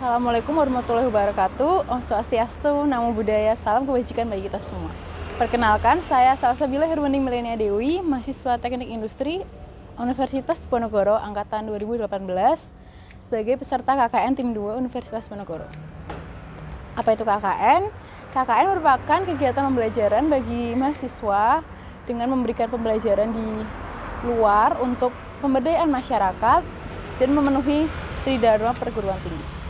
Assalamualaikum warahmatullahi wabarakatuh. Om Swastiastu, Namo Buddhaya, salam kebajikan bagi kita semua. Perkenalkan, saya Salsabila Hermaning Melenia Dewi, mahasiswa Teknik Industri Universitas Diponegoro angkatan 2018 sebagai peserta KKN Tim 2 Universitas Diponegoro. Apa itu KKN? KKN merupakan kegiatan pembelajaran bagi mahasiswa dengan memberikan pembelajaran di luar untuk pemberdayaan masyarakat dan memenuhi tridharma perguruan tinggi.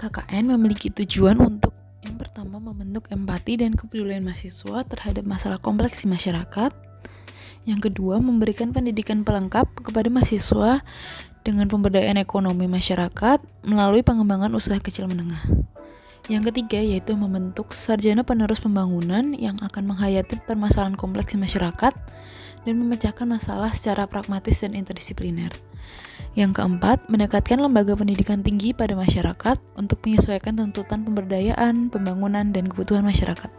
KKN memiliki tujuan untuk yang pertama membentuk empati dan kepedulian mahasiswa terhadap masalah kompleks di masyarakat. Yang kedua, memberikan pendidikan pelengkap kepada mahasiswa dengan pemberdayaan ekonomi masyarakat melalui pengembangan usaha kecil menengah. Yang ketiga, yaitu membentuk sarjana penerus pembangunan yang akan menghayati permasalahan kompleks di masyarakat dan memecahkan masalah secara pragmatis dan interdisipliner. Yang keempat, mendekatkan lembaga pendidikan tinggi pada masyarakat untuk menyesuaikan tuntutan pemberdayaan, pembangunan, dan kebutuhan masyarakat.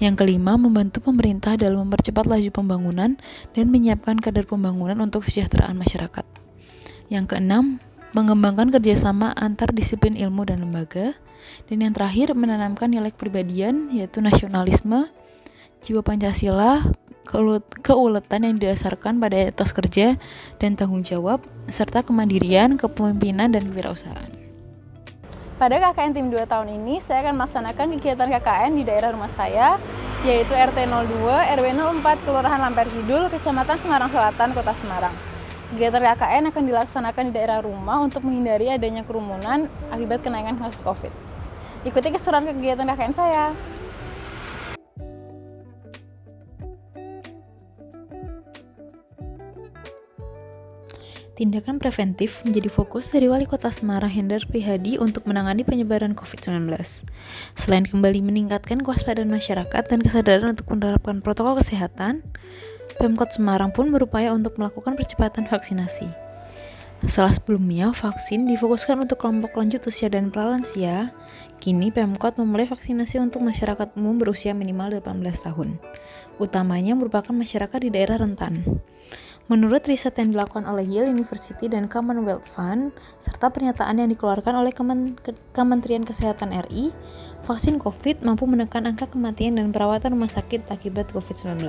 Yang kelima, membantu pemerintah dalam mempercepat laju pembangunan dan menyiapkan kader pembangunan untuk kesejahteraan masyarakat. Yang keenam, mengembangkan kerjasama antar disiplin ilmu dan lembaga. Dan yang terakhir, menanamkan nilai kepribadian, yaitu nasionalisme, jiwa Pancasila, keuletan yang didasarkan pada etos kerja dan tanggung jawab, serta kemandirian, kepemimpinan, dan kewirausahaan. Pada KKN Tim 2 tahun ini, saya akan melaksanakan kegiatan KKN di daerah rumah saya, yaitu RT 02, RW 04, Kelurahan Lampir Kidul, Kecamatan Semarang Selatan, Kota Semarang. Kegiatan KKN akan dilaksanakan di daerah rumah untuk menghindari adanya kerumunan akibat kenaikan kasus COVID. Ikuti keseruan kegiatan KKN saya. Tindakan preventif menjadi fokus dari Wali Kota Semarang Hendar Prihadi untuk menangani penyebaran COVID-19. Selain kembali meningkatkan kewaspadaan masyarakat dan kesadaran untuk menerapkan protokol kesehatan, Pemkot Semarang pun berupaya untuk melakukan percepatan vaksinasi. Setelah sebelumnya vaksin difokuskan untuk kelompok lanjut usia dan pralansia, kini Pemkot memulai vaksinasi untuk masyarakat umum berusia minimal 18 tahun. Utamanya merupakan masyarakat di daerah rentan. Menurut riset yang dilakukan oleh Yale University dan Commonwealth Fund, serta pernyataan yang dikeluarkan oleh Kementerian Kesehatan RI, vaksin COVID mampu menekan angka kematian dan perawatan rumah sakit akibat COVID-19.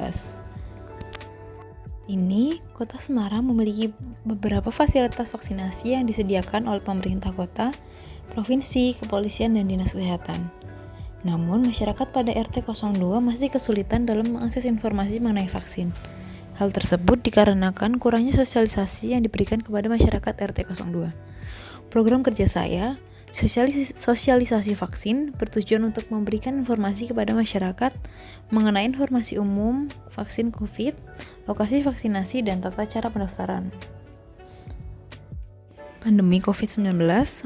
Ini, Kota Semarang memiliki beberapa fasilitas vaksinasi yang disediakan oleh pemerintah kota, provinsi, kepolisian, dan dinas kesehatan. Namun, masyarakat pada RT 02 masih kesulitan dalam mengakses informasi mengenai vaksin. Hal tersebut dikarenakan kurangnya sosialisasi yang diberikan kepada masyarakat RT 02. Program kerja saya, sosialisasi vaksin, bertujuan untuk memberikan informasi kepada masyarakat mengenai informasi umum, vaksin COVID, lokasi vaksinasi, dan tata cara pendaftaran. Pandemi COVID-19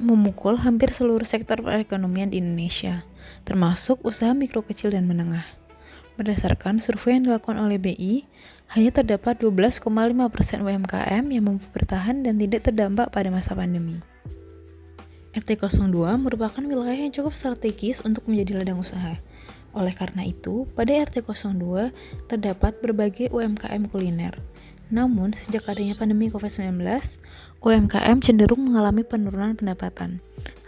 memukul hampir seluruh sektor perekonomian di Indonesia, termasuk usaha mikro kecil dan menengah. Berdasarkan survei yang dilakukan oleh BI, hanya terdapat 12,5% UMKM yang mampu bertahan dan tidak terdampak pada masa pandemi. RT 02 merupakan wilayah yang cukup strategis untuk menjadi ladang usaha. Oleh karena itu, pada RT 02 terdapat berbagai UMKM kuliner. Namun, sejak adanya pandemi COVID-19, UMKM cenderung mengalami penurunan pendapatan.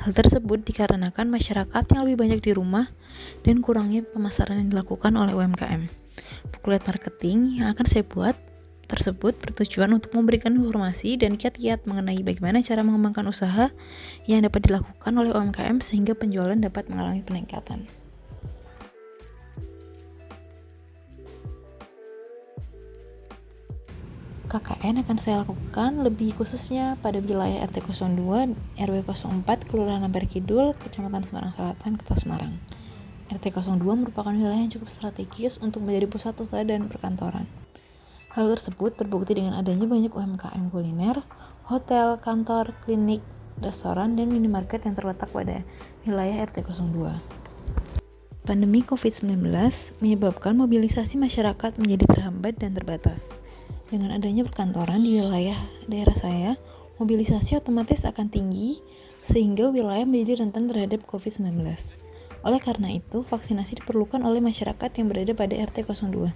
Hal tersebut dikarenakan masyarakat yang lebih banyak di rumah dan kurangnya pemasaran yang dilakukan oleh UMKM. Bukulet marketing yang akan saya buat tersebut bertujuan untuk memberikan informasi dan kiat-kiat mengenai bagaimana cara mengembangkan usaha yang dapat dilakukan oleh UMKM sehingga penjualan dapat mengalami peningkatan. KKN akan saya lakukan lebih khususnya pada wilayah RT 02, RW 04, Kelurahan Lampir Kidul, Kecamatan Semarang Selatan, Kota Semarang. RT 02 merupakan wilayah yang cukup strategis untuk menjadi pusat usaha dan perkantoran. Hal tersebut terbukti dengan adanya banyak UMKM kuliner, hotel, kantor, klinik, restoran, dan minimarket yang terletak pada wilayah RT 02. Pandemi COVID-19 menyebabkan mobilisasi masyarakat menjadi terhambat dan terbatas. Dengan adanya perkantoran di wilayah daerah saya, mobilisasi otomatis akan tinggi sehingga wilayah menjadi rentan terhadap COVID-19. Oleh karena itu, vaksinasi diperlukan oleh masyarakat yang berada pada RT 02.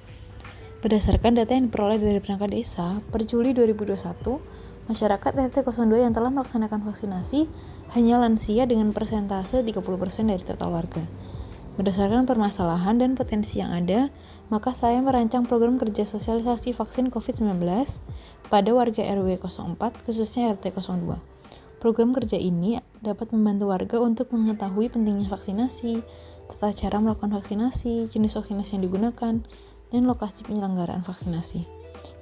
Berdasarkan data yang diperoleh dari perangkat desa, per Juli 2021, Masyarakat RT 02 yang telah melaksanakan vaksinasi hanya lansia dengan persentase 30% dari total warga. Berdasarkan permasalahan dan potensi yang ada, maka saya merancang program kerja sosialisasi vaksin COVID-19 pada warga RW 04, khususnya RT 02. Program kerja ini dapat membantu warga untuk mengetahui pentingnya vaksinasi, tata cara melakukan vaksinasi, jenis vaksinasi yang digunakan, dan lokasi penyelenggaraan vaksinasi.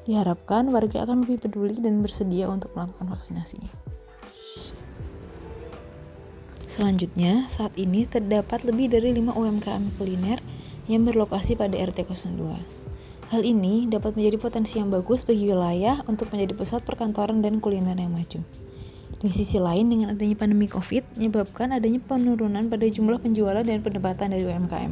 Diharapkan warga akan lebih peduli dan bersedia untuk melakukan vaksinasi. Selanjutnya, saat ini terdapat lebih dari 5 UMKM kuliner yang berlokasi pada RT 02. Hal ini dapat menjadi potensi yang bagus bagi wilayah untuk menjadi pusat perkantoran dan kuliner yang maju. Di sisi lain, dengan adanya pandemi COVID, menyebabkan adanya penurunan pada jumlah penjualan dan pendapatan dari UMKM.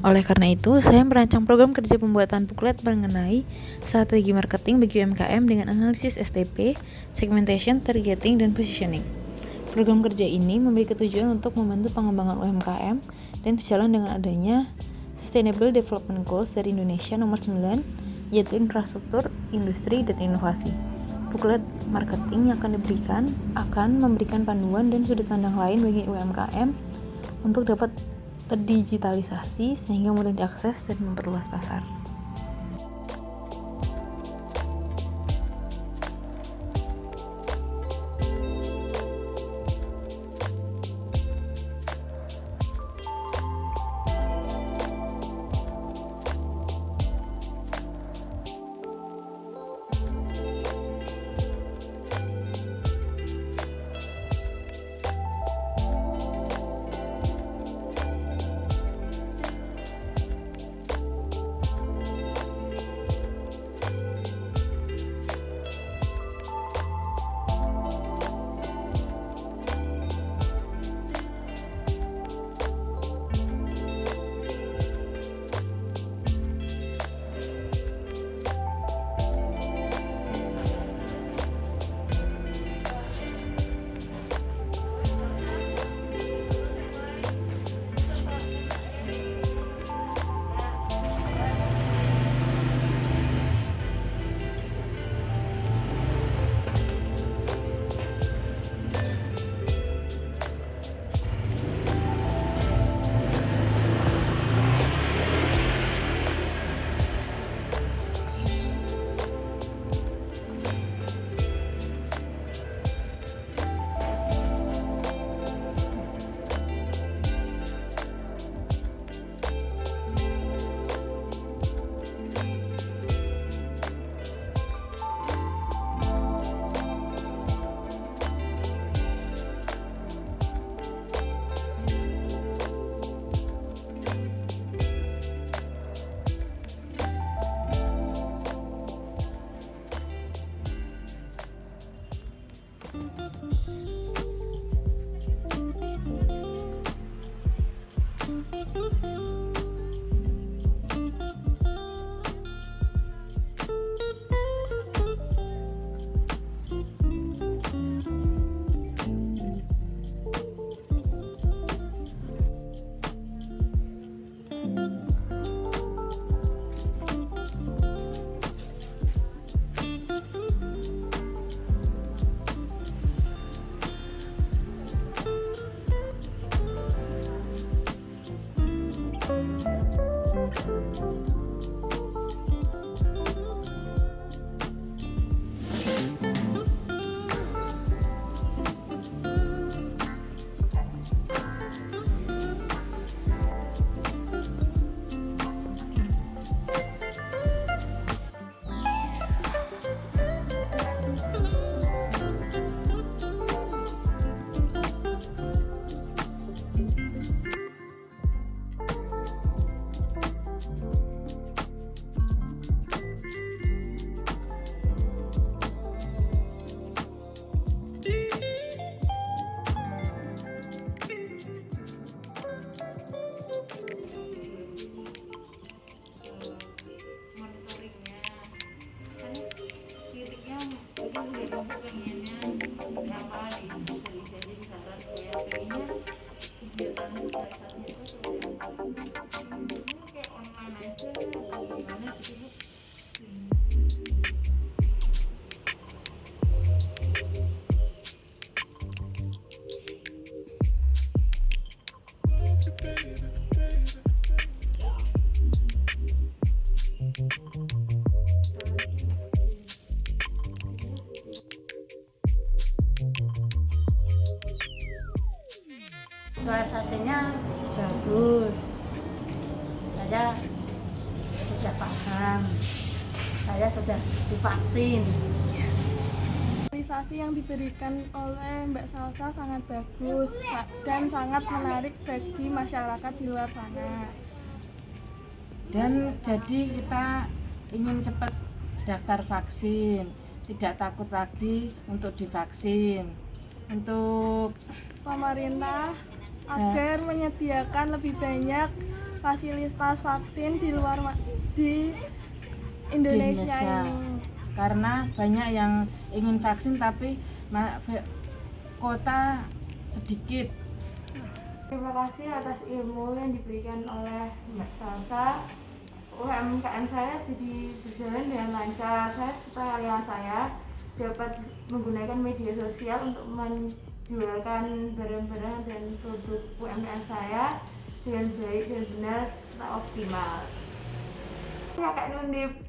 Oleh karena itu, saya merancang program kerja pembuatan buklet mengenai strategi marketing bagi UMKM dengan analisis STP, segmentation, targeting, dan positioning. Program kerja ini memiliki tujuan untuk membantu pengembangan UMKM dan sejalan dengan adanya Sustainable Development Goals dari Indonesia nomor 9, yaitu infrastruktur, industri, dan inovasi. Buklet marketing yang akan memberikan panduan dan sudut pandang lain bagi UMKM untuk dapat terdigitalisasi sehingga mudah diakses dan memperluas pasar. Visualisasinya bagus. Saya sudah paham. Saya sudah divaksin. Visualisasi yang diberikan oleh Mbak Salsa sangat bagus dan sangat menarik bagi masyarakat di luar sana. Dan jadi kita ingin cepat daftar vaksin, tidak takut lagi untuk divaksin. Untuk Pemerintah agar menyediakan lebih banyak fasilitas vaksin di Indonesia ini. Karena banyak yang ingin vaksin tapi kota sedikit. Terima kasih atas ilmu yang diberikan oleh Mbak Salsa. UMKM saya jadi berjalan dengan lancar. Saya serta karyawan saya dapat menggunakan media sosial untuk menjualkan barang-barang dan produk UMKM saya dengan baik dan benar serta optimal. Kakak Nundip.